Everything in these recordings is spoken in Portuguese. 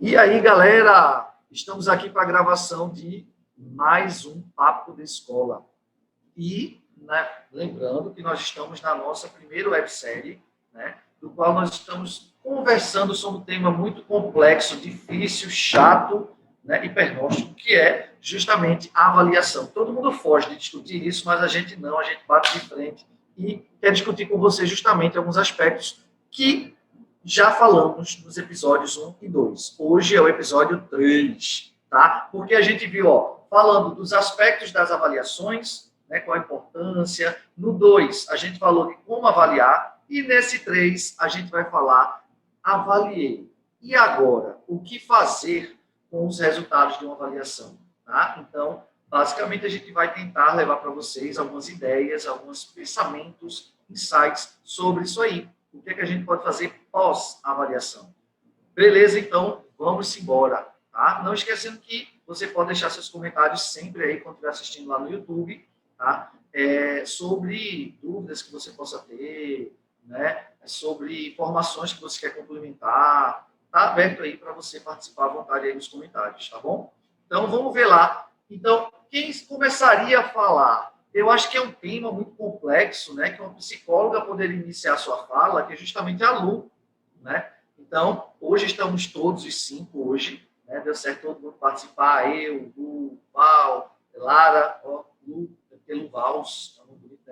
E aí, galera, estamos aqui para a gravação de mais um Papo de Escola. E, lembrando que nós estamos na nossa primeira websérie, do qual nós estamos conversando sobre um tema muito complexo, difícil, chato, e pernóstico, que é justamente a avaliação. Todo mundo foge de discutir isso, mas a gente não, a gente bate de frente e quer discutir com você justamente alguns aspectos que já falamos nos episódios 1 e 2. Hoje é o episódio 3, tá? Porque a gente viu, falando dos aspectos das avaliações, qual a importância. No 2, a gente falou de como avaliar. E nesse 3, a gente vai falar, avaliei. E agora, o que fazer com os resultados de uma avaliação? Tá? Então, basicamente, a gente vai tentar levar para vocês algumas ideias, alguns pensamentos, insights sobre isso aí. O que é que a gente pode fazer pós-avaliação? Beleza, então, vamos embora. Tá? Não esquecendo que você pode deixar seus comentários sempre aí, quando estiver assistindo lá no YouTube, tá? Sobre dúvidas que você possa ter, sobre informações que você quer complementar. Está aberto aí para você participar à vontade aí nos comentários, tá bom? Então, vamos ver lá. Então, quem começaria a falar? Eu acho que é um tema muito complexo, que uma psicóloga poderia iniciar a sua fala, que é justamente a Lu, Então, hoje estamos todos os 5 hoje, Deu certo todo mundo participar, eu, Lu, Val, Lara, Lu, pelo Vals,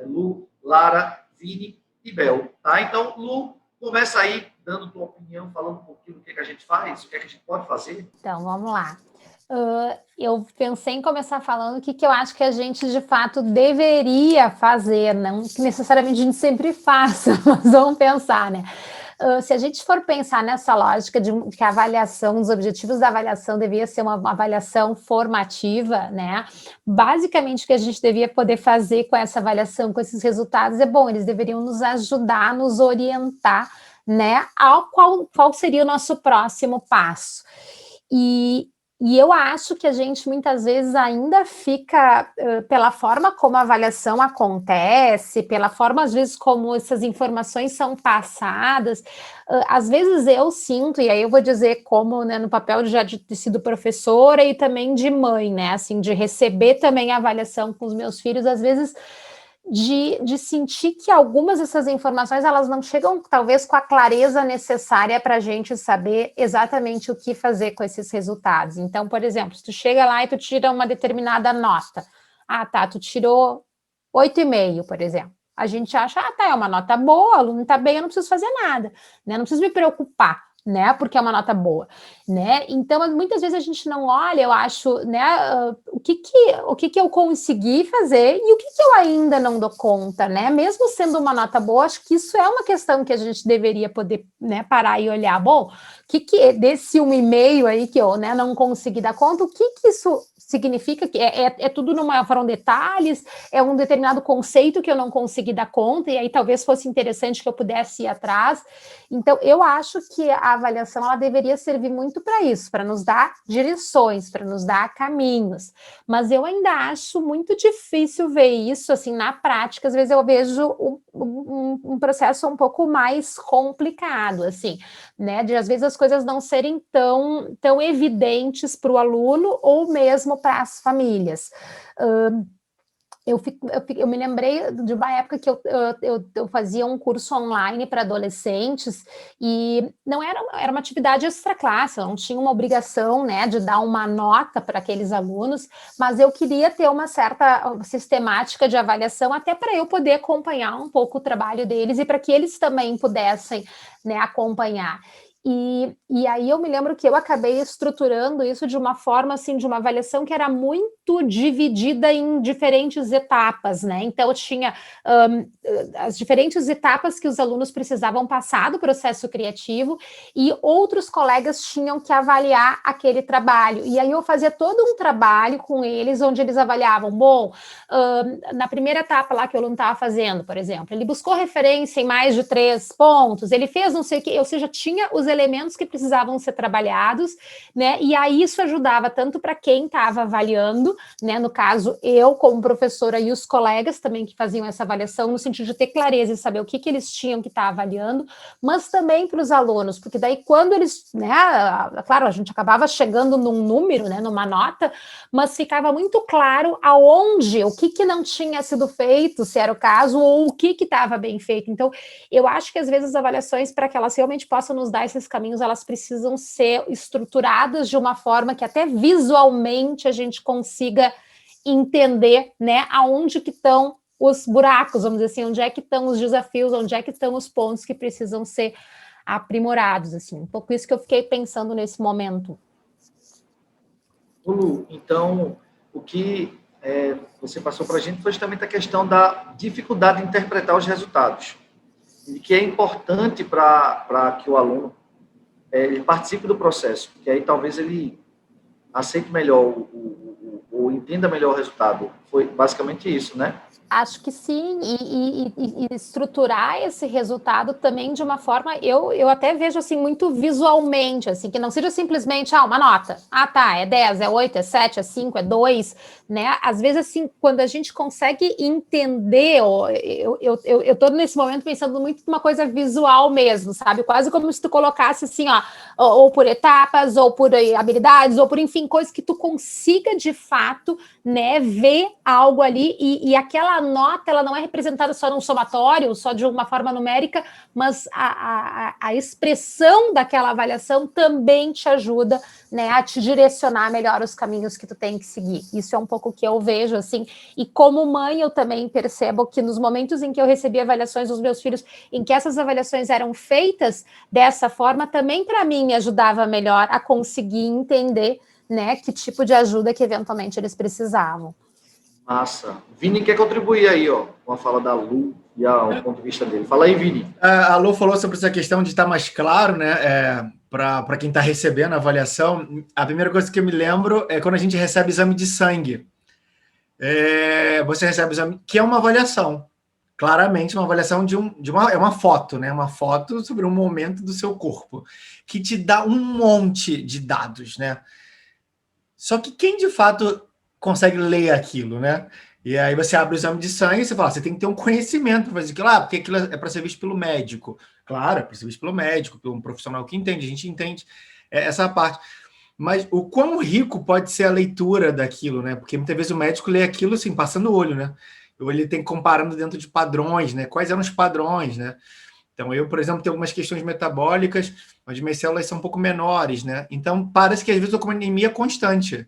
Lu, Lara, Vini e Bel, tá? Então, Lu, começa aí, dando tua opinião, falando um pouquinho do que a gente faz, o que a gente pode fazer. Então, vamos lá. Eu pensei em começar falando o que eu acho que a gente, de fato, deveria fazer, não que necessariamente a gente sempre faça, mas vamos pensar, se a gente for pensar nessa lógica de que a avaliação, os objetivos da avaliação devia ser uma avaliação formativa, basicamente o que a gente devia poder fazer com essa avaliação, com esses resultados, eles deveriam nos ajudar, nos orientar, ao qual seria o nosso próximo passo. E eu acho que a gente muitas vezes ainda fica, pela forma como a avaliação acontece, pela forma às vezes como essas informações são passadas, às vezes eu sinto, e aí eu vou dizer como no papel de já de ter sido professora e também de mãe, assim, de receber também a avaliação com os meus filhos, às vezes de sentir que algumas dessas informações elas não chegam talvez com a clareza necessária para a gente saber exatamente o que fazer com esses resultados. Então, por exemplo, se tu chega lá e tu tira uma determinada nota, tu tirou 8,5, por exemplo, a gente acha, é uma nota boa, o aluno está bem, eu não preciso fazer nada, não preciso me preocupar, porque é uma nota boa, Então, muitas vezes a gente não olha, eu acho, o que eu consegui fazer e o que eu ainda não dou conta, Mesmo sendo uma nota boa, acho que isso é uma questão que a gente deveria poder, parar e olhar. Bom, o que desse 1,5 aí que eu, não consegui dar conta, o que isso significa? Que tudo foram detalhes, é um determinado conceito que eu não consegui dar conta, e aí talvez fosse interessante que eu pudesse ir atrás. Então, eu acho que a avaliação ela deveria servir muito para isso, para nos dar direções, para nos dar caminhos. Mas eu ainda acho muito difícil ver isso assim na prática. Às vezes eu vejo um processo um pouco mais complicado, assim, de às vezes as coisas não serem tão evidentes para o aluno ou mesmo para as famílias. Eu me lembrei de uma época que eu fazia um curso online para adolescentes e não era uma atividade extraclasse, eu não tinha uma obrigação, de dar uma nota para aqueles alunos, mas eu queria ter uma certa sistemática de avaliação até para eu poder acompanhar um pouco o trabalho deles e para que eles também pudessem, acompanhar. E aí eu me lembro que eu acabei estruturando isso de uma forma, assim, de uma avaliação que era muito dividida em diferentes etapas, Então, eu tinha as diferentes etapas que os alunos precisavam passar do processo criativo e outros colegas tinham que avaliar aquele trabalho. E aí eu fazia todo um trabalho com eles, onde eles avaliavam, na primeira etapa lá que o aluno estava fazendo, por exemplo, ele buscou referência em mais de 3 pontos, ele fez não sei o que, ou seja, tinha os elementos que precisavam ser trabalhados, E aí isso ajudava tanto para quem estava avaliando, né? No caso, eu como professora e os colegas também que faziam essa avaliação, no sentido de ter clareza e saber o que eles tinham que estar avaliando, mas também para os alunos, porque daí quando eles, né, claro, a gente acabava chegando num número, né, numa nota, mas ficava muito claro aonde, o que não tinha sido feito, se era o caso, ou o que estava bem feito. Então, eu acho que às vezes as avaliações, para que elas realmente possam nos dar esses caminhos, elas precisam ser estruturadas de uma forma que até visualmente a gente consiga entender, né, aonde que estão os buracos, vamos dizer assim, onde é que estão os desafios, onde é que estão os pontos que precisam ser aprimorados, assim. Um pouco isso que eu fiquei pensando nesse momento. Lu, então, o que você passou para a gente foi justamente a questão da dificuldade de interpretar os resultados. E que é importante para que o aluno ele participe do processo, porque aí talvez ele aceite melhor ou entenda melhor o resultado. Foi basicamente isso, né? Acho que sim, e estruturar esse resultado também de uma forma, eu até vejo assim muito visualmente, assim, que não seja simplesmente uma nota. Ah, tá, é 10, é 8, é 7, é 5, é 2, né? Às vezes, assim, quando a gente consegue entender, eu tô nesse momento pensando muito numa coisa visual mesmo, sabe? Quase como se tu colocasse assim, ou por etapas, ou por habilidades, ou por, enfim, coisas que tu consiga de fato, né, ver algo ali, e aquela nota, ela não é representada só num somatório, só de uma forma numérica, mas a expressão daquela avaliação também te ajuda, né, a te direcionar melhor os caminhos que tu tem que seguir. Isso é um pouco o que eu vejo, assim, e como mãe eu também percebo que nos momentos em que eu recebi avaliações dos meus filhos, em que essas avaliações eram feitas dessa forma, também para mim me ajudava melhor a conseguir entender, né, que tipo de ajuda que eventualmente eles precisavam. Massa. Vini quer contribuir aí, ó, com a fala da Lu e o ponto de vista dele. Fala aí, Vini. A Lu falou sobre essa questão de estar mais claro, né, para quem está recebendo a avaliação. A primeira coisa que eu me lembro é quando a gente recebe exame de sangue. Você recebe o exame, que é uma avaliação. Claramente, uma avaliação é uma foto, né? Uma foto sobre um momento do seu corpo, que te dá um monte de dados, né? Só que quem de fato consegue ler aquilo, né? E aí você abre o exame de sangue e você fala, você tem que ter um conhecimento para fazer aquilo, porque aquilo é para ser visto pelo médico. Claro, é para ser visto pelo médico, pelo um profissional que entende, a gente entende essa parte. Mas o quão rico pode ser a leitura daquilo, né? Porque muitas vezes o médico lê aquilo assim, passando o olho, né? Ou ele tem comparando dentro de padrões, né? Quais eram os padrões, né? Então, eu, por exemplo, tenho algumas questões metabólicas, mas minhas células são um pouco menores, né? Então, parece que às vezes eu tô com uma anemia constante,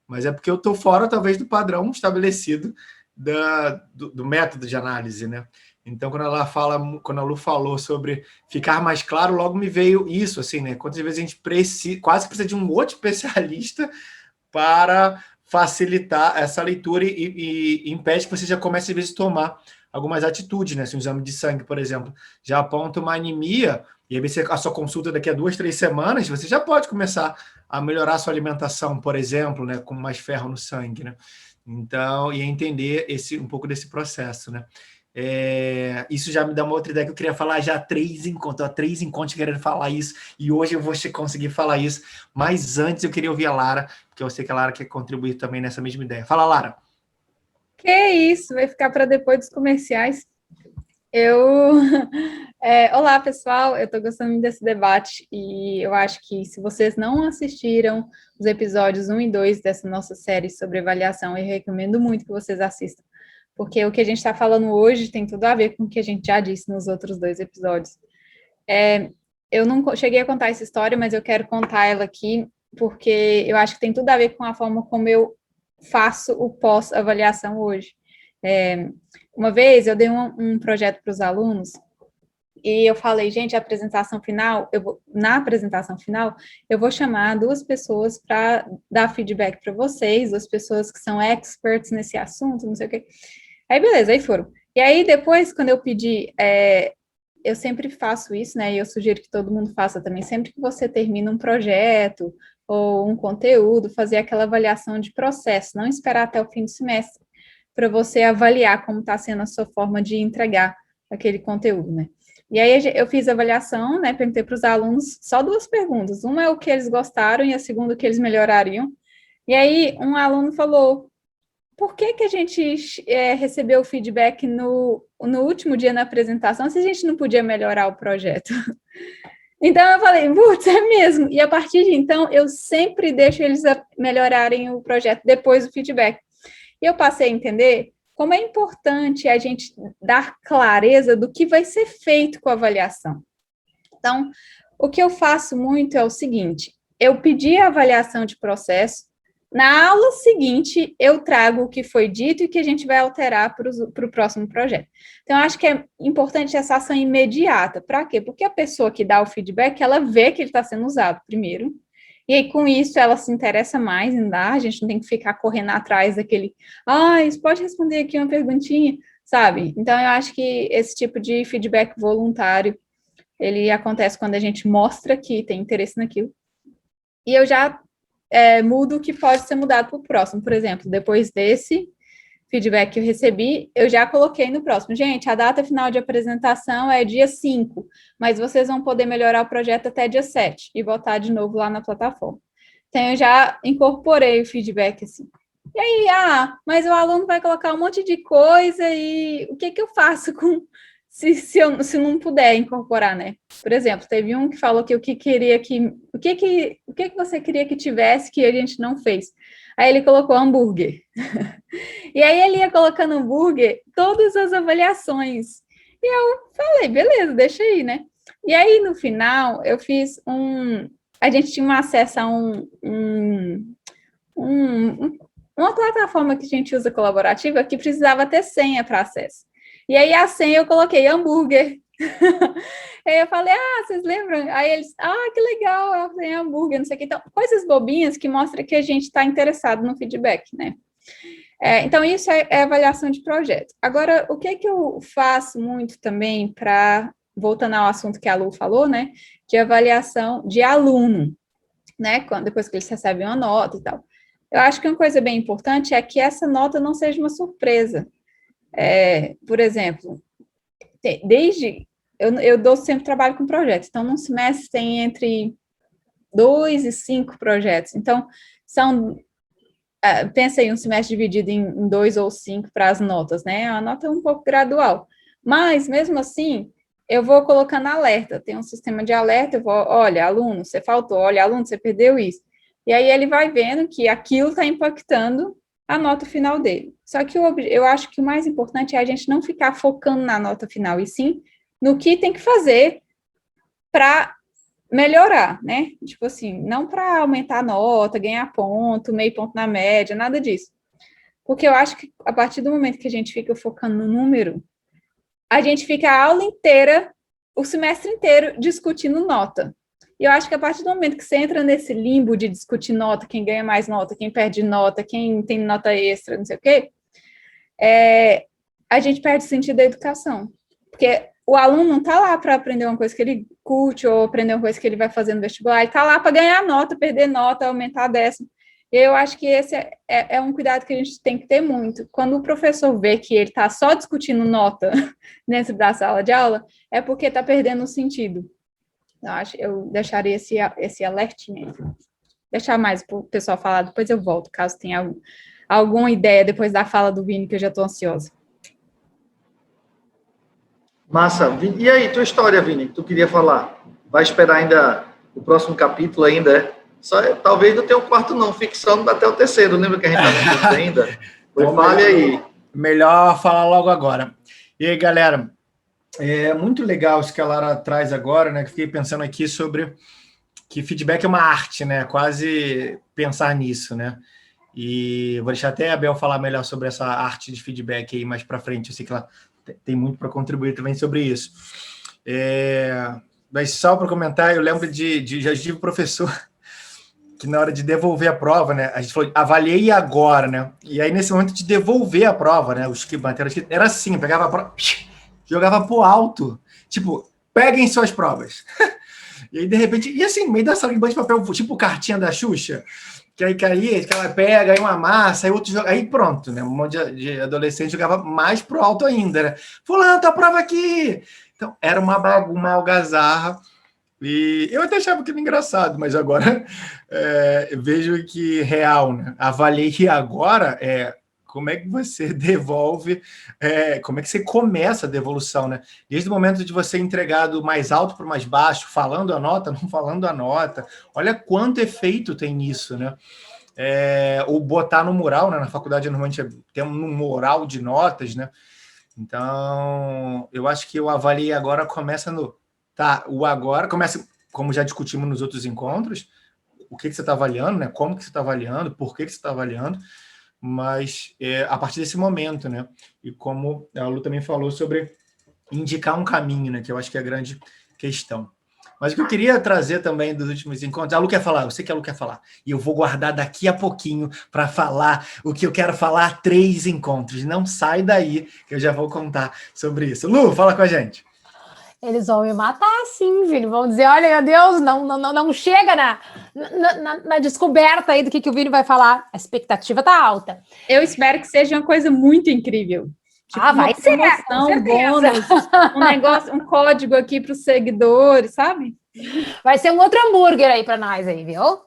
mas é porque eu estou fora, talvez, do padrão estabelecido do método de análise, né? Então, quando a Lu falou sobre ficar mais claro, logo me veio isso, assim, né? Quantas vezes a gente quase precisa de um outro especialista para facilitar essa leitura e impede que você já comece, às vezes, a tomar algumas atitudes, né? Se um exame de sangue, por exemplo, já aponta uma anemia, e aí a sua consulta daqui a 2, 3 semanas, você já pode começar a melhorar a sua alimentação, por exemplo, né? Com mais ferro no sangue, né? Então, e entender um pouco desse processo, né? Isso já me dá uma outra ideia que eu queria falar já há 3 encontros querendo falar isso, e hoje eu vou conseguir falar isso, mas antes eu queria ouvir a Lara, porque eu sei que a Lara quer contribuir também nessa mesma ideia. Fala, Lara. Que isso, vai ficar para depois dos comerciais. Olá, pessoal, eu estou gostando muito desse debate e eu acho que se vocês não assistiram os episódios 1 e 2 dessa nossa série sobre avaliação, eu recomendo muito que vocês assistam, porque o que a gente está falando hoje tem tudo a ver com o que a gente já disse nos outros 2 episódios. Eu não cheguei a contar essa história, mas eu quero contar ela aqui, porque eu acho que tem tudo a ver com a forma como eu faço o pós-avaliação hoje. Uma vez eu dei um projeto para os alunos e eu falei, gente, na apresentação final, eu vou chamar 2 pessoas para dar feedback para vocês, 2 pessoas que são experts nesse assunto, não sei o quê. Aí, beleza, aí foram. E aí, depois, quando eu pedi, eu sempre faço isso, né, e eu sugiro que todo mundo faça também, sempre que você termina um projeto ou um conteúdo, fazer aquela avaliação de processo, não esperar até o fim do semestre, para você avaliar como está sendo a sua forma de entregar aquele conteúdo, né? E aí eu fiz a avaliação, né? Perguntei para os alunos só 2 perguntas. Uma é o que eles gostaram e a segunda o que eles melhorariam. E aí um aluno falou por que que a gente recebeu o feedback no último dia na apresentação se a gente não podia melhorar o projeto? Então, eu falei, putz, é mesmo. E a partir de então, eu sempre deixo eles melhorarem o projeto depois do feedback. E eu passei a entender como é importante a gente dar clareza do que vai ser feito com a avaliação. Então, o que eu faço muito é o seguinte, eu pedi a avaliação de processo, na aula seguinte, eu trago o que foi dito e que a gente vai alterar para o próximo projeto. Então, eu acho que é importante essa ação imediata. Para quê? Porque a pessoa que dá o feedback, ela vê que ele está sendo usado primeiro, e aí, com isso, ela se interessa mais em dar, a gente não tem que ficar correndo atrás daquele, você pode responder aqui uma perguntinha, sabe? Então, eu acho que esse tipo de feedback voluntário, ele acontece quando a gente mostra que tem interesse naquilo. E eu já mudo o que pode ser mudado para o próximo. Por exemplo, depois desse feedback que eu recebi, eu já coloquei no próximo. Gente, a data final de apresentação é dia 5, mas vocês vão poder melhorar o projeto até dia 7 e botar de novo lá na plataforma. Então, eu já incorporei o feedback assim. E aí, mas o aluno vai colocar um monte de coisa e o que eu faço com... Se não puder incorporar, né? Por exemplo, teve um que falou que o que você queria que tivesse que a gente não fez. Aí ele colocou hambúrguer. E aí ele ia colocando hambúrguer todas as avaliações. E eu falei, beleza, deixa aí, né? E aí, no final, eu fiz a gente tinha acesso a uma plataforma que a gente usa colaborativa que precisava ter senha para acesso. E aí, a senha eu coloquei hambúrguer. Aí eu falei, vocês lembram? Aí eles, que legal, eu falei hambúrguer, não sei o que. Então, coisas bobinhas que mostram que a gente está interessado no feedback, né? Então, isso é avaliação de projeto. Agora, o que eu faço muito também voltando ao assunto que a Lu falou, né? De avaliação de aluno, né? Depois que eles recebem uma nota e tal. Eu acho que uma coisa bem importante é que essa nota não seja uma surpresa. Por exemplo, eu sempre trabalho com projetos, então num semestre tem entre 2 e 5 projetos, então pensa aí um semestre dividido em 2 ou 5 para as notas, né? A nota é um pouco gradual, mas mesmo assim eu vou colocando alerta, tem um sistema de alerta, eu vou, olha, aluno, você faltou, olha, aluno, você perdeu isso, e aí ele vai vendo que aquilo está impactando a nota final dele. Só que eu acho que o mais importante é a gente não ficar focando na nota final, e sim no que tem que fazer para melhorar, né? Tipo assim, não para aumentar a nota, ganhar ponto, meio ponto na média, nada disso. Porque eu acho que a partir do momento que a gente fica focando no número, a gente fica a aula inteira, o semestre inteiro, discutindo nota. E eu acho que a partir do momento que você entra nesse limbo de discutir nota, quem ganha mais nota, quem perde nota, quem tem nota extra, não sei o quê, a gente perde o sentido da educação. Porque o aluno não está lá para aprender uma coisa que ele curte ou aprender uma coisa que ele vai fazer no vestibular, ele está lá para ganhar nota, perder nota, aumentar a décima. E eu acho que esse é um cuidado que a gente tem que ter muito. Quando o professor vê que ele está só discutindo nota dentro da sala de aula, é porque está perdendo o sentido. Eu deixaria esse alertinho. Deixar mais para o pessoal falar, depois eu volto, caso tenha alguma ideia depois da fala do Vini, que eu já estou ansiosa. Massa. E aí, tua história, Vini, que tu queria falar? Vai esperar ainda o próximo capítulo ainda, talvez não tenha o quarto não, ficção até o terceiro, lembra que a gente está no ainda? Pois fale aí. Melhor falar logo agora. E aí, galera, é muito legal isso que a Lara traz agora, né? Que fiquei pensando aqui sobre que feedback é uma arte, né? Quase pensar nisso, né? E vou deixar até a Bel falar melhor sobre essa arte de feedback aí mais para frente. Eu sei que ela tem muito para contribuir também sobre isso. Mas só para comentar, eu lembro já tive um professor que na hora de devolver a prova, né? A gente falou, avaliei agora, né? E aí, nesse momento de devolver a prova, né? Os que bateram, era assim, pegava a prova, jogava pro alto, tipo, peguem suas provas. E aí, de repente, e assim, no meio da sala de banho de papel, tipo cartinha da Xuxa, que aí caía, que ela pega, aí uma massa, aí outro joga, aí pronto, né? Um monte de adolescente jogava mais pro alto ainda, né? Fulano, tua prova aqui! Então, era uma algazarra, e eu até achava aquilo engraçado, mas agora eu vejo que real, né? Avaliei que agora, como é que você devolve, como é que você começa a devolução, né? Desde o momento de você entregar do mais alto para o mais baixo, falando a nota, não falando a nota. Olha quanto efeito tem nisso, né? Ou botar no mural, né? Na faculdade, normalmente, tem um mural de notas, né? Então, eu acho que o avaliei agora começa no... Tá, o agora começa, como já discutimos nos outros encontros, o que você está avaliando, né? Como que você está avaliando, por que você está avaliando, mas a partir desse momento, né? E como a Lu também falou sobre indicar um caminho, né? Que eu acho que é a grande questão. Mas o que eu queria trazer também dos últimos encontros, a Lu quer falar, eu sei que a Lu quer falar, e eu vou guardar daqui a pouquinho para falar o que eu quero falar 3 encontros. Não sai daí, que eu já vou contar sobre isso. Lu, fala com a gente. Eles vão me matar, sim, filho. Vão dizer, olha, meu Deus, não chega na descoberta aí do que o Vini vai falar. A expectativa tá alta. Eu espero que seja uma coisa muito incrível. Tipo, vai ser, promoção, um bônus, um negócio, um código aqui para os seguidores, sabe? Vai ser um outro hambúrguer aí para nós aí, viu?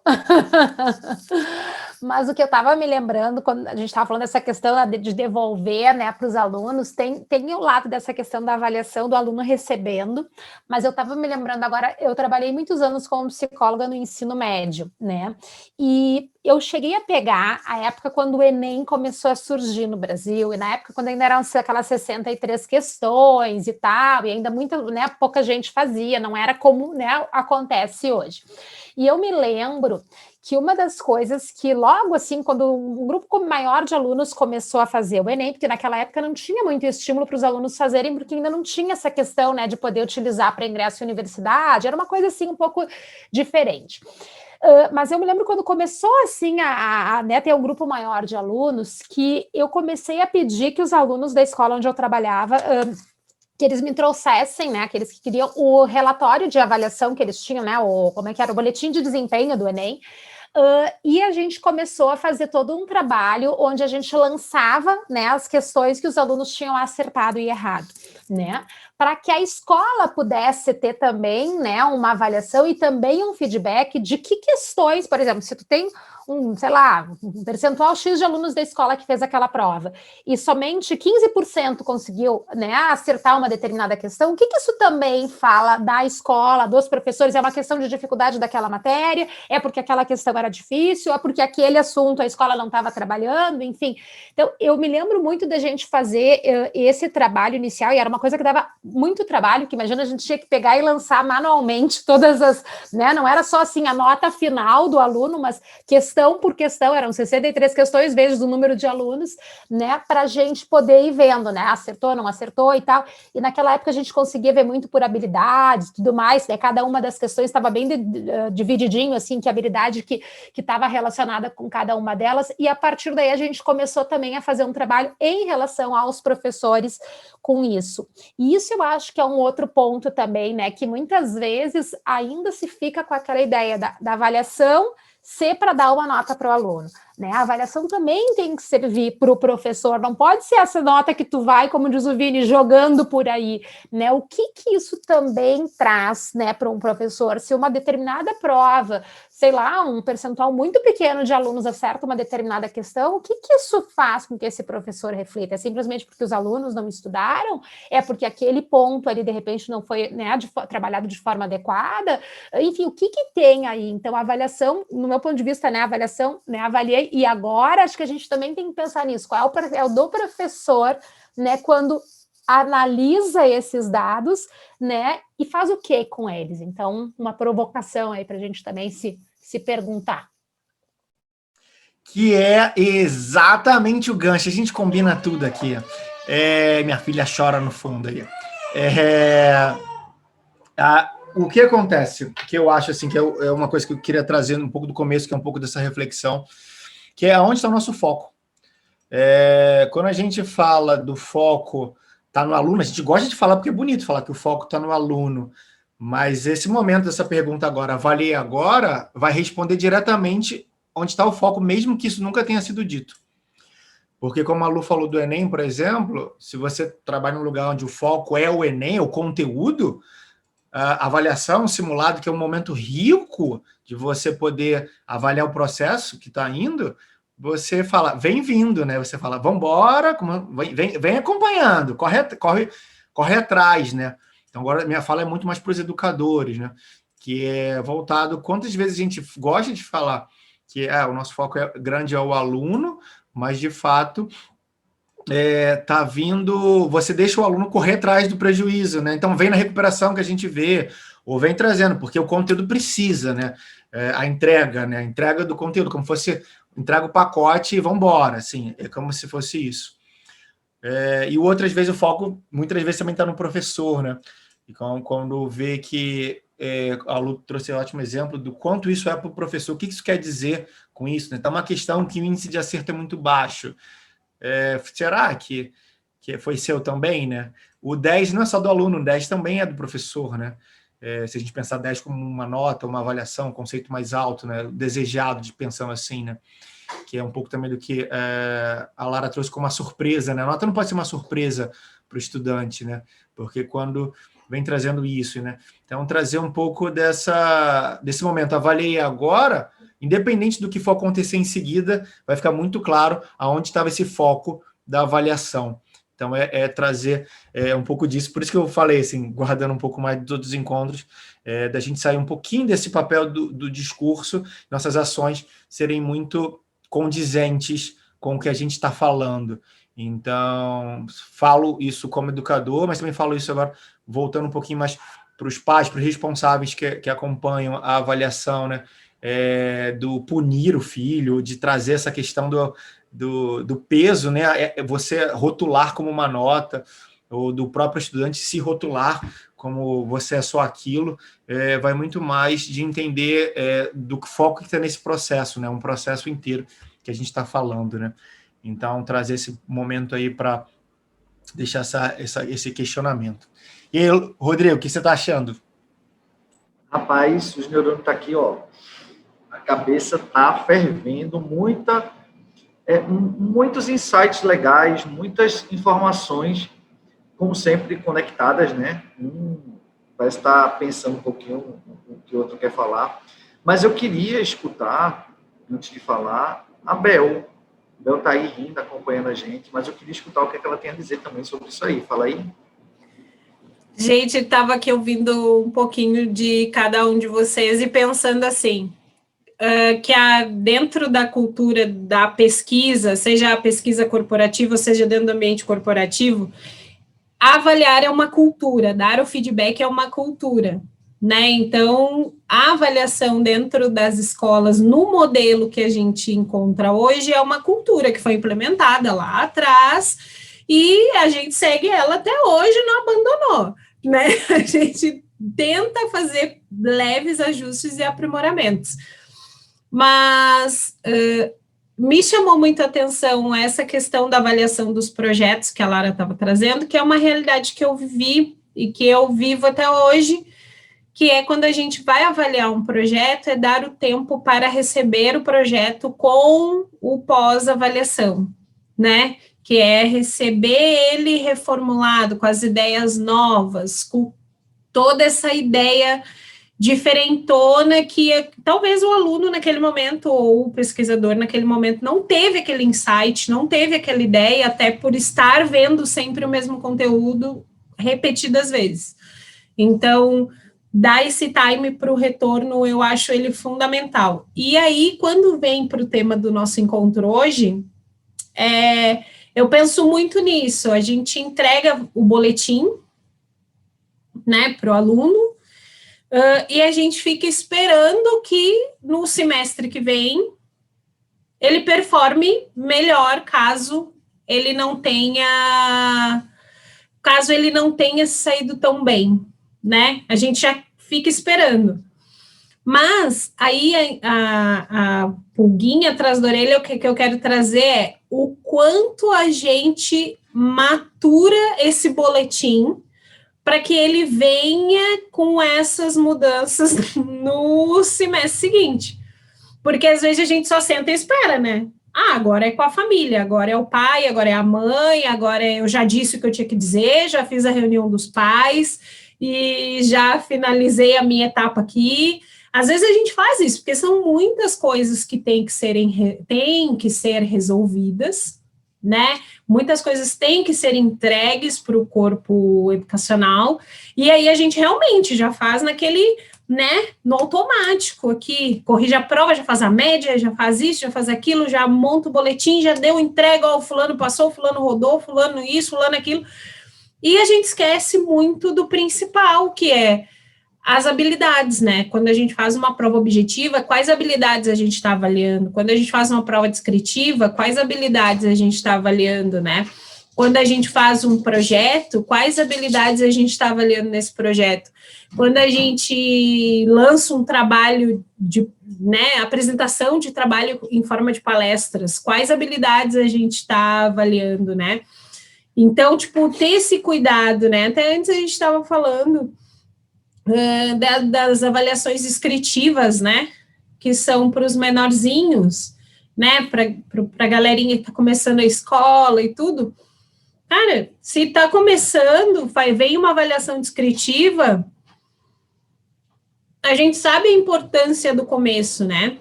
Mas o que eu estava me lembrando, quando a gente estava falando dessa questão de devolver, né, para os alunos, tem o lado dessa questão da avaliação do aluno recebendo, mas eu estava me lembrando agora, eu trabalhei muitos anos como psicóloga no ensino médio, né? E eu cheguei a pegar a época quando o Enem começou a surgir no Brasil, e na época quando ainda eram aquelas 63 questões e tal, e ainda pouca gente fazia, não era como, né, acontece hoje. E eu me lembro que uma das coisas que logo assim, quando um grupo maior de alunos começou a fazer o Enem, porque naquela época não tinha muito estímulo para os alunos fazerem, porque ainda não tinha essa questão, né, de poder utilizar para ingresso à universidade, era uma coisa assim um pouco diferente. Mas eu me lembro quando começou assim né, ter um grupo maior de alunos, que eu comecei a pedir que os alunos da escola onde eu trabalhava que eles me trouxessem, né, aqueles que queriam o relatório de avaliação que eles tinham, né, o boletim de desempenho do Enem, e a gente começou a fazer todo um trabalho onde a gente lançava, né, as questões que os alunos tinham acertado e errado, né, para que a escola pudesse ter também, né, uma avaliação e também um feedback de que questões, por exemplo, se tu tem um percentual X de alunos da escola que fez aquela prova, e somente 15% conseguiu, né, acertar uma determinada questão, o que isso também fala da escola, dos professores? É uma questão de dificuldade daquela matéria? É porque aquela questão era difícil? É porque aquele assunto a escola não estava trabalhando? Enfim, então eu me lembro muito da gente fazer esse trabalho inicial, e era uma coisa que dava muito trabalho, que imagina, a gente tinha que pegar e lançar manualmente todas as, né, não era só assim a nota final do aluno, mas questão por questão, eram 63 questões vezes o número de alunos, né, para a gente poder ir vendo, né, acertou, não acertou e tal, e naquela época a gente conseguia ver muito por habilidades e tudo mais, né, cada uma das questões estava bem divididinho, assim, que habilidade que estava relacionada com cada uma delas, e a partir daí a gente começou também a fazer um trabalho em relação aos professores com isso. E isso eu acho que é um outro ponto também, né, que muitas vezes ainda se fica com aquela ideia da avaliação ser para dar uma nota para o aluno, né? A avaliação também tem que servir para o professor, não pode ser essa nota que tu vai, como diz o Vini, jogando por aí, né? O que isso também traz, né, para um professor? Se uma determinada prova, sei lá, um percentual muito pequeno de alunos acerta uma determinada questão, o que isso faz com que esse professor reflita? É simplesmente porque os alunos não estudaram? É porque aquele ponto ali, de repente, não foi, né, trabalhado de forma adequada? Enfim, o que tem aí? Então, a avaliação, no meu ponto de vista, né, a avaliação, né, avaliei, e agora acho que a gente também tem que pensar nisso, qual é o papel do professor, né, quando analisa esses dados, né, e faz o que com eles? Então, uma provocação aí para a gente também se perguntar. Que é exatamente o gancho, a gente combina tudo aqui. Minha filha chora no fundo aí. O que acontece, que eu acho assim, que é uma coisa que eu queria trazer um pouco do começo, que é um pouco dessa reflexão, que é onde está o nosso foco. Quando a gente fala do foco está no aluno, a gente gosta de falar porque é bonito falar que o foco está no aluno, mas esse momento dessa pergunta agora, avaliei agora, vai responder diretamente onde está o foco, mesmo que isso nunca tenha sido dito. Porque como a Lu falou do Enem, por exemplo, se você trabalha num lugar onde o foco é o Enem, o conteúdo, a avaliação, simulado, que é um momento rico de você poder avaliar o processo que está indo, você fala, vem vindo, né? Você fala, vambora, vem acompanhando, corre atrás, né? Então, agora minha fala é muito mais para os educadores, né? Que é voltado, quantas vezes a gente gosta de falar que o nosso foco grande é o aluno, mas, de fato, tá vindo, você deixa o aluno correr atrás do prejuízo, né? Então, vem na recuperação que a gente vê, ou vem trazendo, porque o conteúdo precisa, né? A entrega, né? A entrega do conteúdo, como fosse, entrega o pacote e vamos embora, assim, é como se fosse isso. E outras vezes o foco, muitas vezes, também está no professor, né? E quando vê que a Lu trouxe um ótimo exemplo do quanto isso é para o professor, o que isso quer dizer com isso, né? Então, uma questão que o índice de acerto é muito baixo. Será que foi seu também, né? O 10 não é só do aluno, o 10 também é do professor, né? Se a gente pensar 10 como uma nota, uma avaliação, um conceito mais alto, né? Desejado, de pensão assim, né? Que é um pouco também do que a Lara trouxe como uma surpresa, né? A nota não pode ser uma surpresa para o estudante, né? Porque quando vem trazendo isso, né? Então, trazer um pouco desse momento. Avaliei agora, independente do que for acontecer em seguida, vai ficar muito claro aonde estava esse foco da avaliação. Então, trazer um pouco disso. Por isso que eu falei, assim, guardando um pouco mais dos outros encontros, da gente sair um pouquinho desse papel do discurso, nossas ações serem muito condizentes com o que a gente está falando. Então, falo isso como educador, mas também falo isso agora, voltando um pouquinho mais para os pais, para os responsáveis que acompanham a avaliação, né? Do punir o filho, de trazer essa questão do peso, né? Você rotular como uma nota, ou do próprio estudante se rotular como você é só aquilo, vai muito mais de entender do foco que está nesse processo, né? Um processo inteiro que a gente está falando, né? Então, trazer esse momento aí para deixar esse questionamento. E aí, Rodrigo, o que você está achando? Rapaz, os neurônios estão aqui, ó. A cabeça está fervendo, muitos insights legais, muitas informações, como sempre, conectadas, né? Parece estar pensando um pouquinho o que o outro quer falar. Mas eu queria escutar, antes de falar, a Bel. A Bel está aí rindo, acompanhando a gente, mas eu queria escutar o que ela tem a dizer também sobre isso aí. Fala aí. Gente, estava aqui ouvindo um pouquinho de cada um de vocês e pensando assim, que dentro da cultura da pesquisa, seja a pesquisa corporativa, seja dentro do ambiente corporativo, avaliar é uma cultura, dar o feedback é uma cultura, né? Então, a avaliação dentro das escolas, no modelo que a gente encontra hoje, é uma cultura que foi implementada lá atrás e a gente segue ela até hoje, não abandonou, né? A gente tenta fazer leves ajustes e aprimoramentos. Mas me chamou muito a atenção essa questão da avaliação dos projetos que a Lara estava trazendo, que é uma realidade que eu vivi e que eu vivo até hoje, que é quando a gente vai avaliar um projeto, é dar o tempo para receber o projeto com o pós-avaliação, né? Que é receber ele reformulado, com as ideias novas, com toda essa ideia diferentona que talvez o aluno naquele momento ou o pesquisador naquele momento não teve aquele insight, não teve aquela ideia, até por estar vendo sempre o mesmo conteúdo repetidas vezes. Então, dar esse time para o retorno, eu acho ele fundamental. E aí, quando vem para o tema do nosso encontro hoje, eu penso muito nisso. A gente entrega o boletim, né, para o aluno, e a gente fica esperando que no semestre que vem ele performe melhor caso ele não tenha saído tão bem, né? A gente já fica esperando. Mas aí a pulguinha atrás da orelha, o que eu quero trazer é o quanto a gente matura esse boletim para que ele venha com essas mudanças no semestre seguinte. Porque às vezes a gente só senta e espera, né? Agora é com a família, agora é o pai, agora é a mãe, agora eu já disse o que eu tinha que dizer, já fiz a reunião dos pais e já finalizei a minha etapa aqui. Às vezes a gente faz isso, porque são muitas coisas que têm que ser resolvidas, né? Muitas coisas têm que ser entregues para o corpo educacional, e aí a gente realmente já faz naquele, né, no automático aqui, corrige a prova, já faz a média, já faz isso, já faz aquilo, já monta o boletim, já deu entrega, ó, fulano passou, fulano rodou, fulano isso, fulano aquilo, e a gente esquece muito do principal, que é as habilidades, né? Quando a gente faz uma prova objetiva, quais habilidades a gente está avaliando? Quando a gente faz uma prova descritiva, quais habilidades a gente está avaliando, né? Quando a gente faz um projeto, quais habilidades a gente está avaliando nesse projeto? Quando a gente lança um trabalho de, né, apresentação de trabalho em forma de palestras, quais habilidades a gente está avaliando, né? Então, tipo, ter esse cuidado, né? Até antes a gente estava falando das avaliações descritivas, né, que são para os menorzinhos, né, para a galerinha que está começando a escola e tudo. Cara, se está começando, vem uma avaliação descritiva, a gente sabe a importância do começo, né,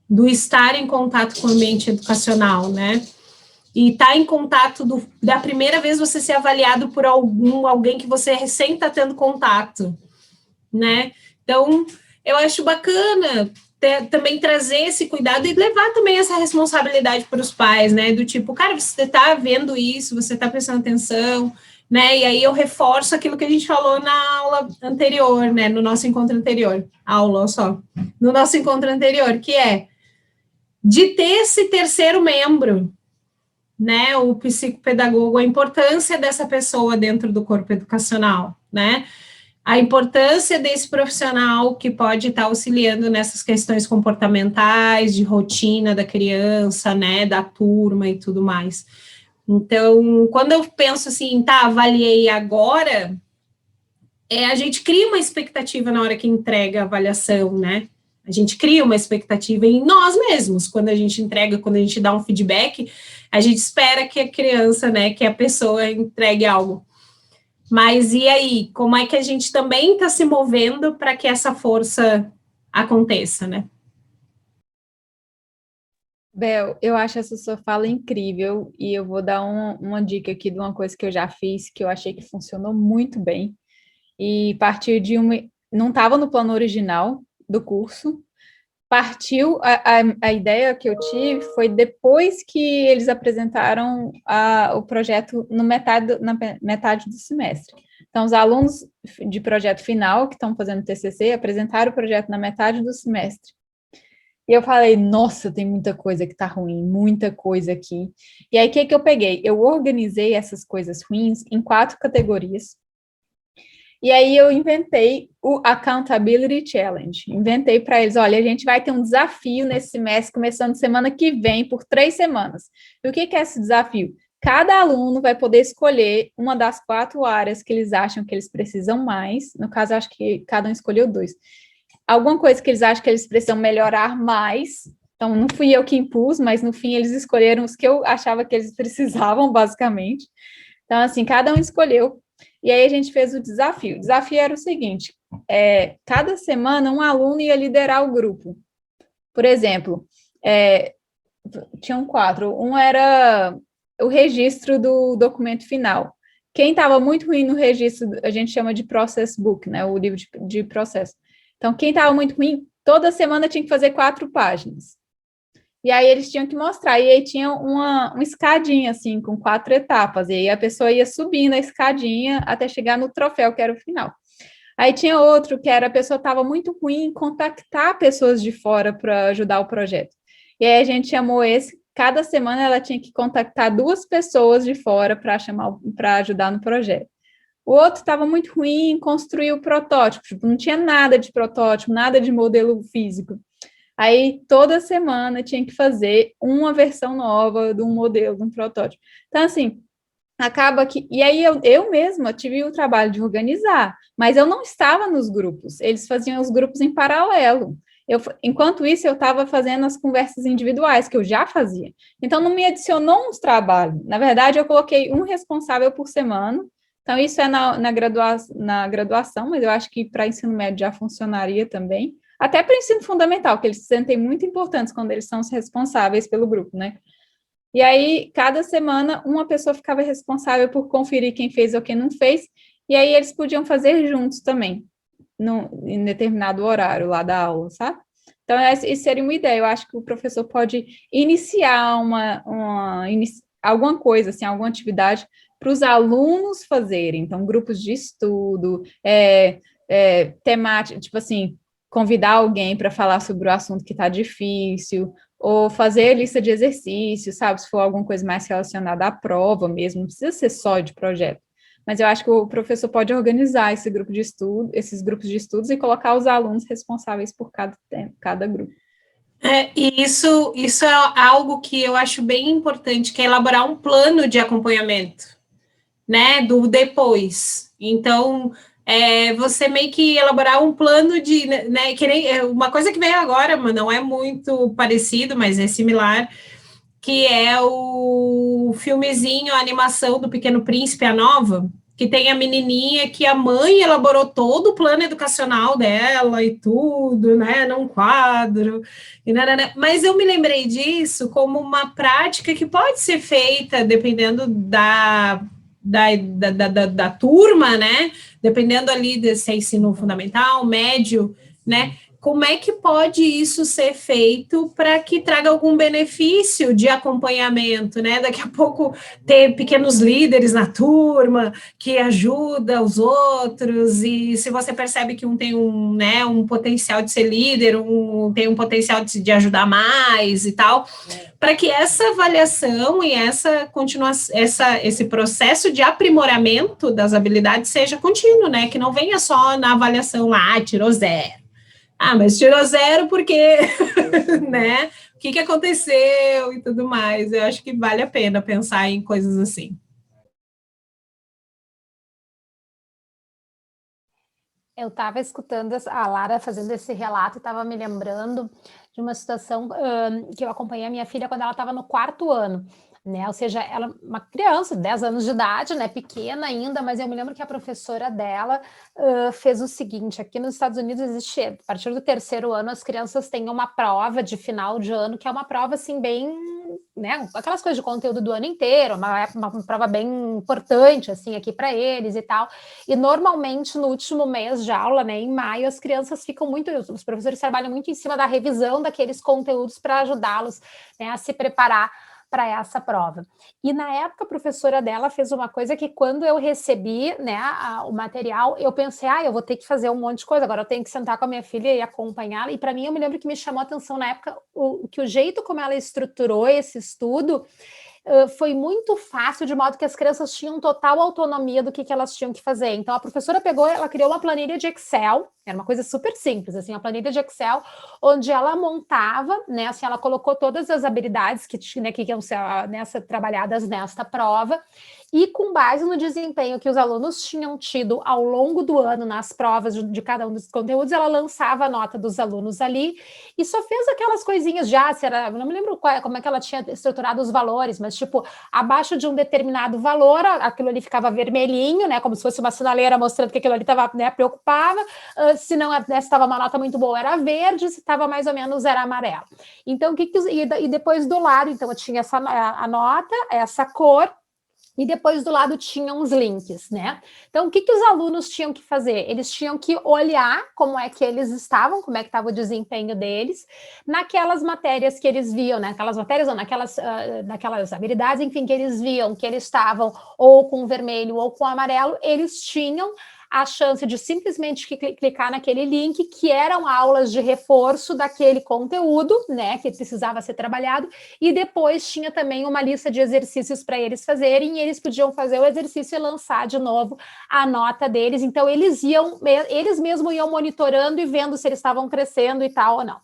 do estar em contato com o ambiente educacional, né, e estar em contato da primeira vez você ser avaliado por alguém que você recém está tendo contato, né? Então, eu acho bacana também trazer esse cuidado e levar também essa responsabilidade para os pais, né? Do tipo, cara, você está vendo isso, você está prestando atenção, né? E aí eu reforço aquilo que a gente falou na aula anterior, né? No nosso encontro anterior, no nosso encontro anterior, que é de ter esse terceiro membro, né, o psicopedagogo, a importância dessa pessoa dentro do corpo educacional, né, a importância desse profissional que pode estar auxiliando nessas questões comportamentais, de rotina da criança, né, da turma e tudo mais. Então, quando eu penso assim, tá, avaliei agora, a gente cria uma expectativa na hora que entrega a avaliação, né, a gente cria uma expectativa em nós mesmos, quando a gente entrega, quando a gente dá um feedback, a gente espera que a criança, né, que a pessoa entregue algo. Mas e aí, como é que a gente também está se movendo para que essa força aconteça, né? Bel, eu acho essa sua fala incrível e eu vou dar uma dica aqui de uma coisa que eu já fiz, que eu achei que funcionou muito bem. E partiu de uma... Não estava no plano original do curso, partiu, a ideia que eu tive foi depois que eles apresentaram o projeto na metade do semestre. Então, os alunos de projeto final, que estão fazendo TCC, apresentaram o projeto na metade do semestre. E eu falei, nossa, tem muita coisa que está ruim, muita coisa aqui. E aí, o que eu peguei? Eu organizei essas coisas ruins em 4 categorias. E aí eu inventei o Accountability Challenge. Inventei para eles, olha, a gente vai ter um desafio nesse semestre, começando semana que vem, por 3 semanas. E o que é esse desafio? Cada aluno vai poder escolher uma das 4 áreas que eles acham que eles precisam mais. No caso, acho que cada um escolheu 2. Alguma coisa que eles acham que eles precisam melhorar mais. Então, não fui eu que impus, mas no fim eles escolheram os que eu achava que eles precisavam, basicamente. Então, assim, cada um escolheu. E aí a gente fez o desafio. O desafio era o seguinte, cada semana um aluno ia liderar o grupo. Por exemplo, tinham 4. Um era o registro do documento final. Quem estava muito ruim no registro, a gente chama de process book, né, o livro de processo. Então, quem estava muito ruim, toda semana tinha que fazer 4 páginas. E aí eles tinham que mostrar, e aí tinha uma escadinha, assim, com 4 etapas, e aí a pessoa ia subindo a escadinha até chegar no troféu, que era o final. Aí tinha outro, que era a pessoa estava muito ruim em contactar pessoas de fora para ajudar o projeto. E aí a gente chamou cada semana ela tinha que contactar 2 pessoas de fora para ajudar no projeto. O outro estava muito ruim em construir o protótipo, tipo, não tinha nada de protótipo, nada de modelo físico. Aí, toda semana, tinha que fazer uma versão nova de um modelo, de um protótipo. Então, assim, acaba que... E aí, eu mesma tive o trabalho de organizar, mas eu não estava nos grupos. Eles faziam os grupos em paralelo. Enquanto isso, eu estava fazendo as conversas individuais, que eu já fazia. Então, não me adicionou uns trabalhos. Na verdade, eu coloquei um responsável por semana, Então, isso é na graduação, mas eu acho que para ensino médio já funcionaria também. Até para o ensino fundamental, que eles se sentem muito importantes quando eles são os responsáveis pelo grupo, né? E aí, cada semana, uma pessoa ficava responsável por conferir quem fez ou quem não fez, e aí eles podiam fazer juntos também, em determinado horário lá da aula, sabe? Então, isso seria uma ideia. Eu acho que o professor pode iniciar alguma coisa, assim, alguma atividade para os alunos fazerem. Então, grupos de estudo, temática, tipo assim, convidar alguém para falar sobre o assunto que está difícil, ou fazer lista de exercícios, sabe? Se for alguma coisa mais relacionada à prova mesmo, não precisa ser só de projeto. Mas eu acho que o professor pode organizar esses grupos de estudos e colocar os alunos responsáveis por cada grupo. E isso é algo que eu acho bem importante, que é elaborar um plano de acompanhamento, né, do depois. Então, você meio que elaborar um plano de, né, que nem, uma coisa que veio agora, mas não é muito parecido, mas é similar, que é o filmezinho, a animação do Pequeno Príncipe, a nova, que tem a menininha que a mãe elaborou todo o plano educacional dela e tudo, né, num quadro, mas eu me lembrei disso como uma prática que pode ser feita dependendo da turma, né, dependendo ali de se é ensino fundamental, médio, né, como é que pode isso ser feito para que traga algum benefício de acompanhamento, né? Daqui a pouco ter pequenos líderes na turma que ajuda os outros, e se você percebe que um tem um potencial de ser líder, tem um potencial de ajudar mais e tal, para que essa avaliação e esse processo de aprimoramento das habilidades seja contínuo, né? Que não venha só na avaliação lá, tirou 0. Mas tirou 0 porque, né? O que aconteceu e tudo mais. Eu acho que vale a pena pensar em coisas assim. Eu estava escutando a Lara fazendo esse relato e estava me lembrando de uma situação que eu acompanhei a minha filha quando ela estava no 4º ano. Né? Ou seja, ela uma criança, 10 anos de idade, né? Pequena ainda, mas eu me lembro que a professora dela fez o seguinte: aqui nos Estados Unidos existe, a partir do 3º ano, as crianças têm uma prova de final de ano, que é uma prova assim bem, né? Aquelas coisas de conteúdo do ano inteiro, uma prova bem importante assim aqui para eles e tal. E normalmente no último mês de aula, né, em maio, as crianças ficam muito, os professores trabalham muito em cima da revisão daqueles conteúdos para ajudá-los, né, a se preparar para essa prova. E na época a professora dela fez uma coisa que quando eu recebi, né, o material, eu pensei, eu vou ter que fazer um monte de coisa, agora eu tenho que sentar com a minha filha e acompanhá-la, e para mim eu me lembro que me chamou a atenção na época que o jeito como ela estruturou esse estudo foi muito fácil, de modo que as crianças tinham total autonomia do que elas tinham que fazer. Então, a professora ela criou uma planilha de Excel, era uma coisa super simples, assim, uma planilha de Excel, onde ela montava, né, assim, ela colocou todas as habilidades que iam ser trabalhadas nesta prova, e com base no desempenho que os alunos tinham tido ao longo do ano nas provas de cada um dos conteúdos, ela lançava a nota dos alunos ali e só fez aquelas coisinhas não me lembro como é que ela tinha estruturado os valores, mas tipo, abaixo de um determinado valor, aquilo ali ficava vermelhinho, né, como se fosse uma sinaleira mostrando que aquilo ali estava, né, preocupava, se não estava uma nota muito boa era verde, se estava mais ou menos era amarelo. Então, e depois do lado, então eu tinha a nota, essa cor, e depois do lado tinham os links, né? Então, o que os alunos tinham que fazer? Eles tinham que olhar como é que eles estavam, como é que estava o desempenho deles, naquelas matérias que eles viam, né? Aquelas matérias, ou naquelas habilidades, enfim, que eles viam que eles estavam ou com vermelho ou com amarelo, eles tinham a chance de simplesmente clicar naquele link, que eram aulas de reforço daquele conteúdo, né, que precisava ser trabalhado, e depois tinha também uma lista de exercícios para eles fazerem, e eles podiam fazer o exercício e lançar de novo a nota deles. Então, eles mesmos iam monitorando e vendo se eles estavam crescendo e tal ou não.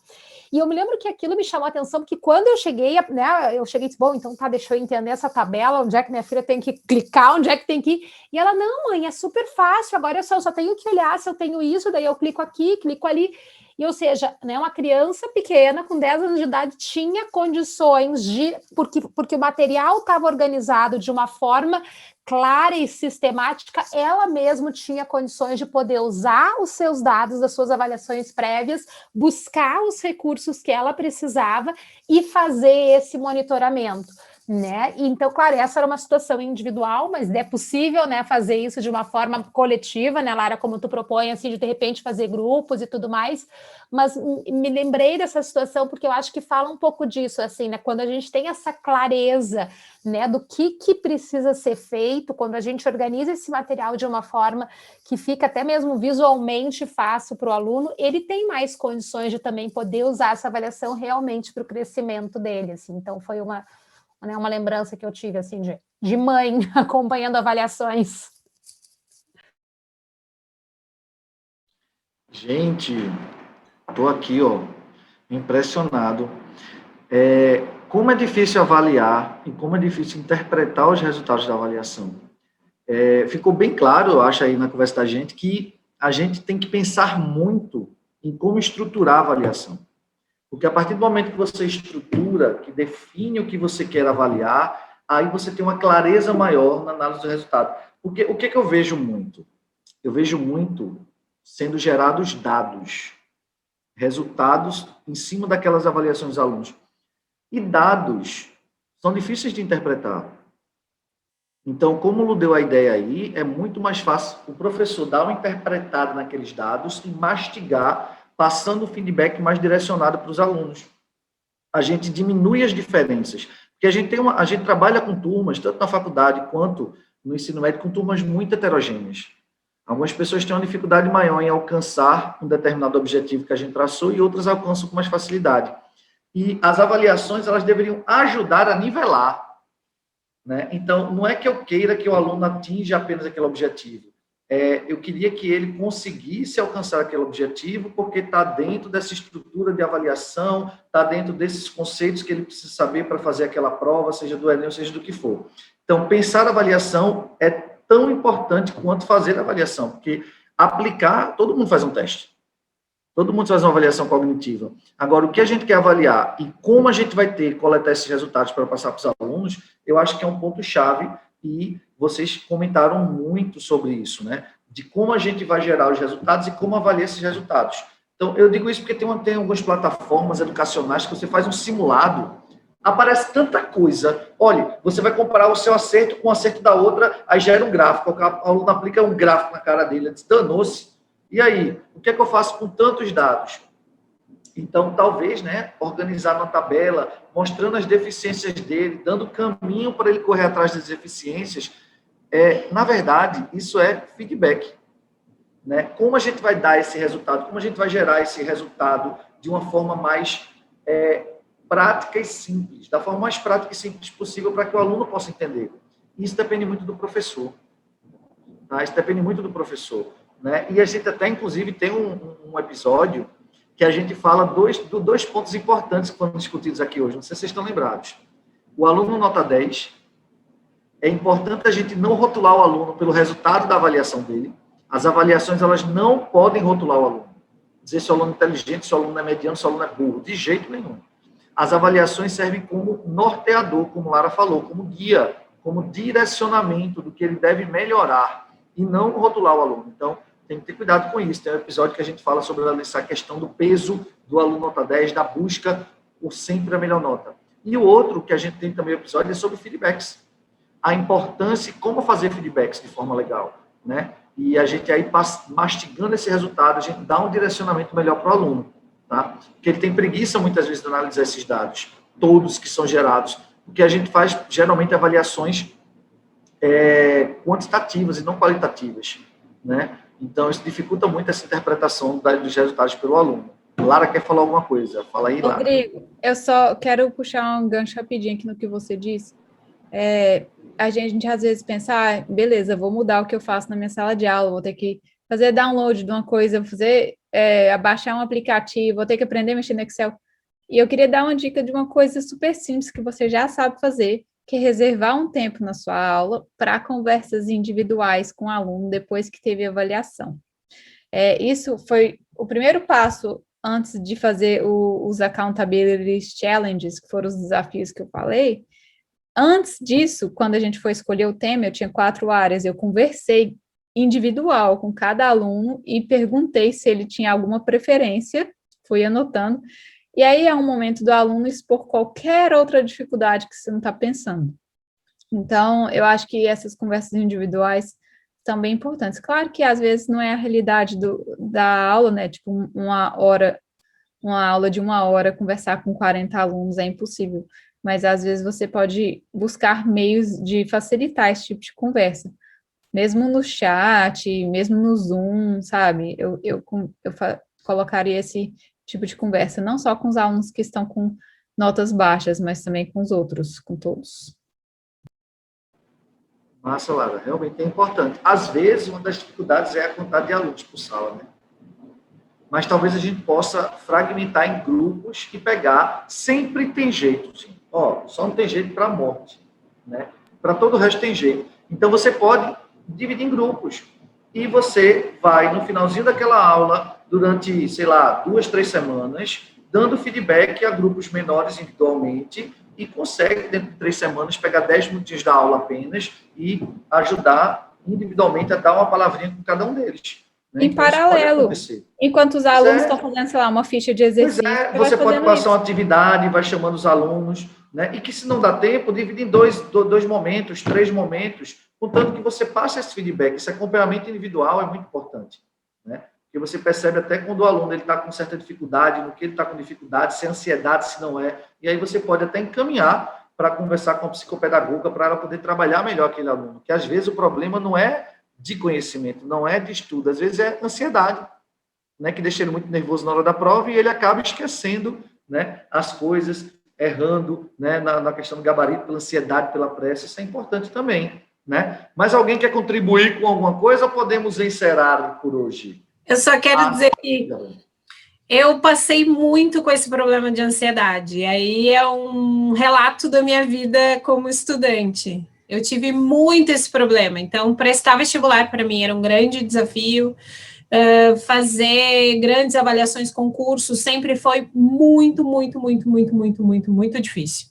E eu me lembro que aquilo me chamou a atenção, porque quando eu cheguei, né, eu cheguei e disse, bom, então tá, deixa eu entender essa tabela, onde é que minha filha tem que clicar, onde é que tem que ir. E ela, não, mãe, é super fácil, agora eu só tenho que olhar se eu tenho isso, daí eu clico aqui, clico ali. E, ou seja, né, uma criança pequena, com 10 anos de idade, tinha condições porque o material estava organizado de uma forma clara e sistemática, ela mesma tinha condições de poder usar os seus dados das suas avaliações prévias, buscar os recursos que ela precisava e fazer esse monitoramento. Né? Então, claro, essa era uma situação individual, mas é possível, né, fazer isso de uma forma coletiva, né, Lara, como tu propõe, assim, de repente fazer grupos e tudo mais, mas me lembrei dessa situação porque eu acho que fala um pouco disso, assim, né, quando a gente tem essa clareza, né, do que precisa ser feito, quando a gente organiza esse material de uma forma que fica até mesmo visualmente fácil para o aluno, ele tem mais condições de também poder usar essa avaliação realmente para o crescimento dele, assim. Então foi uma lembrança que eu tive, assim, de mãe acompanhando avaliações. Gente, estou aqui, ó, impressionado. Como é difícil avaliar e como é difícil interpretar os resultados da avaliação. Ficou bem claro, eu acho, aí na conversa da gente, que a gente tem que pensar muito em como estruturar a avaliação. Porque a partir do momento que você estrutura, que define o que você quer avaliar, aí você tem uma clareza maior na análise do resultado. Porque o que eu vejo muito? Eu vejo muito sendo gerados dados, resultados em cima daquelas avaliações dos alunos. E dados são difíceis de interpretar. Então, como o Lu deu a ideia aí, é muito mais fácil o professor dar uma interpretada naqueles dados e mastigar, passando o feedback mais direcionado para os alunos. A gente diminui as diferenças, porque a gente trabalha com turmas, tanto na faculdade quanto no ensino médio, com turmas muito heterogêneas. Algumas pessoas têm uma dificuldade maior em alcançar um determinado objetivo que a gente traçou e outras alcançam com mais facilidade. E as avaliações, elas deveriam ajudar a nivelar, né? Então, não é que eu queira que o aluno atinja apenas aquele objetivo. Eu queria que ele conseguisse alcançar aquele objetivo, porque está dentro dessa estrutura de avaliação, está dentro desses conceitos que ele precisa saber para fazer aquela prova, seja do Enem, seja do que for. Então, pensar a avaliação é tão importante quanto fazer a avaliação, porque aplicar, todo mundo faz um teste. Todo mundo faz uma avaliação cognitiva. Agora, o que a gente quer avaliar e como a gente vai ter que coletar esses resultados para passar para os alunos, eu acho que é um ponto-chave e vocês comentaram muito sobre isso, né? De como a gente vai gerar os resultados e como avaliar esses resultados. Então, eu digo isso porque tem algumas plataformas educacionais que você faz um simulado, aparece tanta coisa. Olha, você vai comparar o seu acerto com o acerto da outra, aí gera um gráfico, o aluno aplica um gráfico na cara dele, ele diz, danou-se. E aí, o que é que eu faço com tantos dados? Então, talvez, né, organizar uma tabela, mostrando as deficiências dele, dando caminho para ele correr atrás das deficiências. Na verdade, isso é feedback. Né? Como a gente vai dar esse resultado? Como a gente vai gerar esse resultado de uma forma mais prática e simples, da forma mais prática e simples possível para que o aluno possa entender. Isso depende muito do professor. Tá? Isso depende muito do professor. Né? E a gente até, inclusive, tem um episódio que a gente fala dois pontos importantes que foram discutidos aqui hoje. Não sei se vocês estão lembrados. O aluno nota 10. É importante a gente não rotular o aluno pelo resultado da avaliação dele. As avaliações, elas não podem rotular o aluno. Dizer se o aluno é inteligente, se o aluno é mediano, se o aluno é burro. De jeito nenhum. As avaliações servem como norteador, como Lara falou, como guia, como direcionamento do que ele deve melhorar e não rotular o aluno. Então, tem que ter cuidado com isso. Tem um episódio que a gente fala sobre essa questão do peso do aluno nota 10, da busca por sempre a melhor nota. E o outro, que a gente tem também episódio, é sobre feedbacks. A importância e como fazer feedbacks de forma legal, né? E a gente aí, mastigando esse resultado, a gente dá um direcionamento melhor para o aluno, tá? Porque ele tem preguiça, muitas vezes, de analisar esses dados, todos que são gerados, porque a gente faz, geralmente, avaliações quantitativas e não qualitativas, né? Então, isso dificulta muito essa interpretação dos resultados pelo aluno. Lara quer falar alguma coisa? Fala aí, Lara. Rodrigo, eu só quero puxar um gancho rapidinho aqui no que você disse. A gente às vezes pensa, beleza, vou mudar o que eu faço na minha sala de aula, vou ter que fazer download de uma coisa, baixar um aplicativo, vou ter que aprender a mexer no Excel. E eu queria dar uma dica de uma coisa super simples que você já sabe fazer, que é reservar um tempo na sua aula para conversas individuais com o aluno depois que teve avaliação. Isso foi o primeiro passo antes de fazer os Accountability Challenges, que foram os desafios que eu falei, antes disso, quando a gente foi escolher o tema, eu tinha 4 áreas, eu conversei individual com cada aluno e perguntei se ele tinha alguma preferência, fui anotando, e aí é um momento do aluno expor qualquer outra dificuldade que você não está pensando. Então, eu acho que essas conversas individuais são bem importantes. Claro que às vezes não é a realidade da aula, né? Tipo, uma aula de 1 hora, conversar com 40 alunos é impossível. Mas às vezes você pode buscar meios de facilitar esse tipo de conversa. Mesmo no chat, mesmo no Zoom, sabe? Eu colocaria esse tipo de conversa, não só com os alunos que estão com notas baixas, mas também com os outros, com todos. Massa, Lara, realmente é importante. Às vezes, uma das dificuldades é a quantidade de alunos por sala, né? Mas talvez a gente possa fragmentar em grupos e pegar. Sempre tem jeito, sim. Só não tem jeito para a morte, né? Para todo o resto tem jeito. Então, você pode dividir em grupos. E você vai, no finalzinho daquela aula, durante, sei lá, 2, 3 semanas, dando feedback a grupos menores individualmente e consegue, dentro de 3 semanas, pegar 10 minutinhos da aula apenas e ajudar individualmente a dar uma palavrinha com cada um deles. Né? Em paralelo, enquanto os alunos estão fazendo, sei lá, uma ficha de exercício. Você pode passar uma atividade, vai chamando os alunos, né? E que se não dá tempo, divide em 2 momentos, 3 momentos, contanto que você passe esse feedback. Esse acompanhamento individual é muito importante, né? Porque você percebe até quando o aluno está com certa dificuldade, no que ele está com dificuldade, se é ansiedade, se não é, e aí você pode até encaminhar para conversar com a psicopedagoga para ela poder trabalhar melhor aquele aluno, que às vezes o problema não é de conhecimento, não é de estudo, às vezes é ansiedade, né, que deixa ele muito nervoso na hora da prova e ele acaba esquecendo, né, as coisas, errando, né, na questão do gabarito, pela ansiedade, pela pressa, isso é importante também, né? Mas alguém quer contribuir com alguma coisa ou podemos encerrar por hoje? Eu só quero dizer que eu passei muito com esse problema de ansiedade, aí é um relato da minha vida como estudante. Eu tive muito esse problema, então prestar vestibular para mim era um grande desafio, fazer grandes avaliações, concursos, sempre foi muito difícil.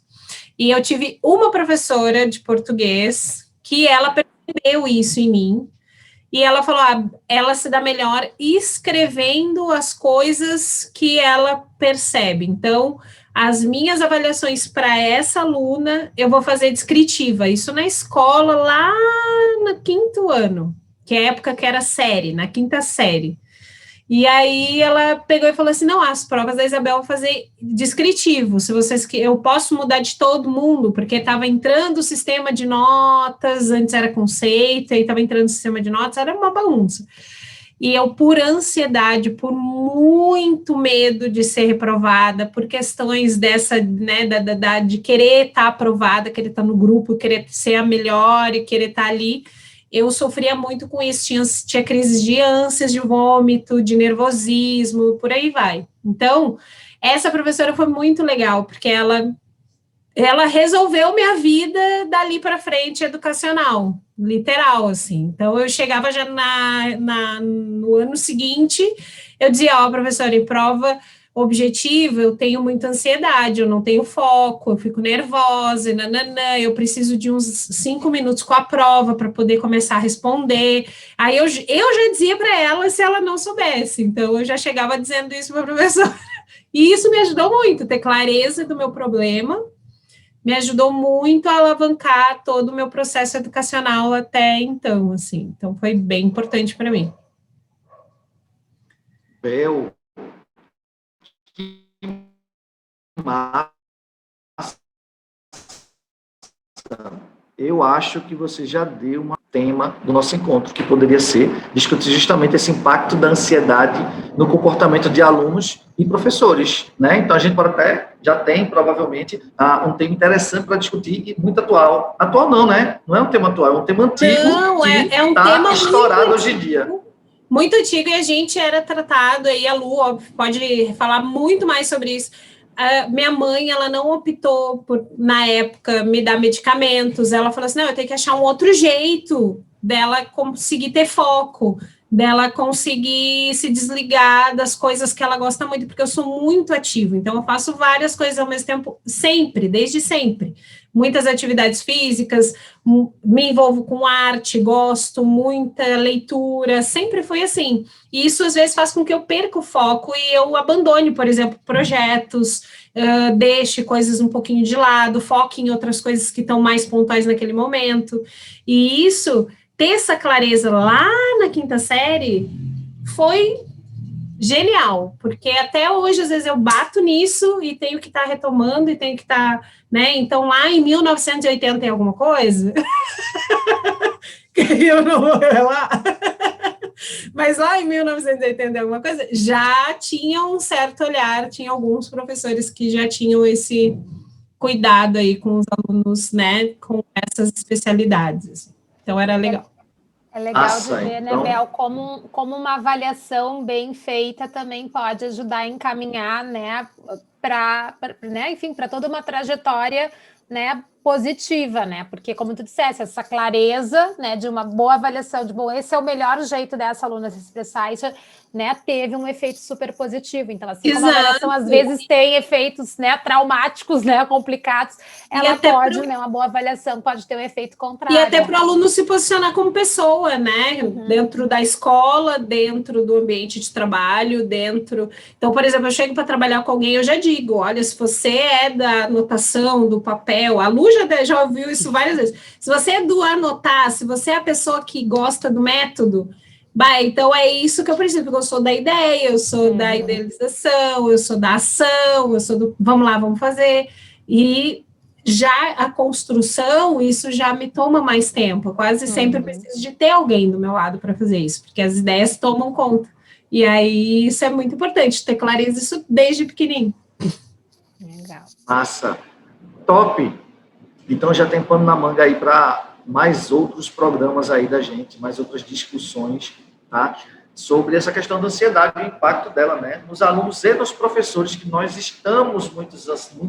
E eu tive uma professora de português que ela percebeu isso em mim, e ela falou, ela se dá melhor escrevendo as coisas que ela percebe. Então, as minhas avaliações para essa aluna, eu vou fazer descritiva. Isso na escola, lá no 5º ano, que é a época que era série, na 5ª série. E aí ela pegou e falou assim, não, as provas da Isabel eu vou fazer descritivo, se vocês que eu posso mudar de todo mundo, porque estava entrando o sistema de notas, antes era conceito, aí estava entrando o sistema de notas, era uma bagunça. E eu, por ansiedade, por muito medo de ser reprovada, por questões dessa, né, de querer estar aprovada, querer estar no grupo, querer ser a melhor e querer estar ali, eu sofria muito com isso, tinha crises de ânsias, de vômito, de nervosismo, por aí vai. Então, essa professora foi muito legal, porque ela resolveu minha vida dali para frente educacional, literal, assim. Então, eu chegava já no ano seguinte, eu dizia, professora, em prova objetiva, eu tenho muita ansiedade, eu não tenho foco, eu fico nervosa, eu preciso de uns 5 minutos com a prova para poder começar a responder. Aí eu já dizia para ela se ela não soubesse, então eu já chegava dizendo isso para a professora. E isso me ajudou muito, ter clareza do meu problema, me ajudou muito a alavancar todo o meu processo educacional até então, assim. Então, foi bem importante para mim. Bel, que massa. Eu acho que você já deu um tema do nosso encontro, que poderia ser discutir justamente esse impacto da ansiedade no comportamento de alunos e professores, né? Então, a gente pode até, já tem, provavelmente, um tema interessante para discutir e muito atual. Atual não, né? Não é um tema atual, é um tema antigo. Não, é um tema estourado hoje em dia. Muito antigo, e a gente era tratado, aí a Lu óbvio, pode falar muito mais sobre isso. Minha mãe, ela não optou por, na época, me dar medicamentos. Ela falou assim, não, eu tenho que achar um outro jeito dela conseguir ter foco. dela conseguir se desligar das coisas que ela gosta muito, porque eu sou muito ativa, então eu faço várias coisas ao mesmo tempo, sempre, desde sempre. Muitas atividades físicas, me envolvo com arte, gosto, muita leitura, sempre foi assim. E isso, às vezes, faz com que eu perca o foco e eu abandone, por exemplo, projetos, deixe coisas um pouquinho de lado, foque em outras coisas que estão mais pontuais naquele momento. E isso, ter essa clareza lá na quinta série, foi genial, porque até hoje, às vezes, eu bato nisso e tenho que estar retomando e tenho que estar, né? Então, lá em 1980 tem alguma coisa, que eu não vou revelar, mas lá em 1980 alguma coisa, já tinha um certo olhar, tinha alguns professores que já tinham esse cuidado aí com os alunos, né, com essas especialidades. Então, era legal. É legal Massa, de ver, então. né, Bel, como uma avaliação bem feita também pode ajudar a encaminhar, né, né, enfim, para toda uma trajetória, né, positiva, né, porque como tu disseste, essa clareza, né, de uma boa avaliação, de bom, esse é o melhor jeito dessa aluna se expressar, isso, né, teve um efeito super positivo. Então, assim como a avaliação às vezes tem efeitos, né, traumáticos, né, complicados, ela pode, né, uma boa avaliação pode ter um efeito contrário. E até para o aluno se posicionar como pessoa, né? Dentro da escola, dentro do ambiente de trabalho, dentro... Então, por exemplo, eu chego para trabalhar com alguém, eu já digo, olha, se você é da anotação, do papel, a Lu já ouviu isso várias vezes, se você é do anotar, se você é a pessoa que gosta do método, então é isso que eu preciso, porque eu sou da ideia, eu sou da idealização, eu sou da ação, eu sou do vamos lá, vamos fazer, e já a construção, isso já me toma mais tempo, eu quase sempre preciso de ter alguém do meu lado para fazer isso, porque as ideias tomam conta, e aí isso é muito importante, ter clareza isso desde pequenininho. Legal. Massa. Top! Então já tem pano na manga aí para mais outros programas aí da gente, mais outras discussões, tá? Sobre essa questão da ansiedade e o impacto dela, né? Nos alunos e nos professores, que nós estamos muito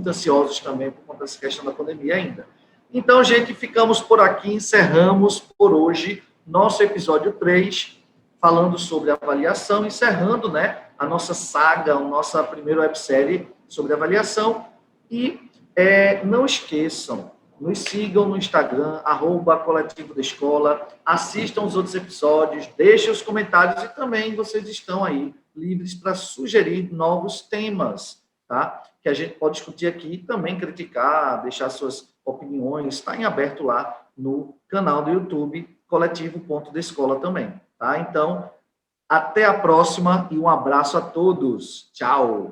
ansiosos também por conta dessa questão da pandemia ainda. Então, gente, ficamos por aqui, encerramos por hoje nosso episódio 3, falando sobre avaliação, encerrando, né, a nossa saga, a nossa primeira websérie sobre avaliação. E não esqueçam, nos sigam no Instagram, @coletivo da escola, assistam os outros episódios, deixem os comentários e também vocês estão aí livres para sugerir novos temas, tá? Que a gente pode discutir aqui, também criticar, deixar suas opiniões, está em aberto lá no canal do YouTube, coletivo.descola também, tá? Então, até a próxima e um abraço a todos. Tchau!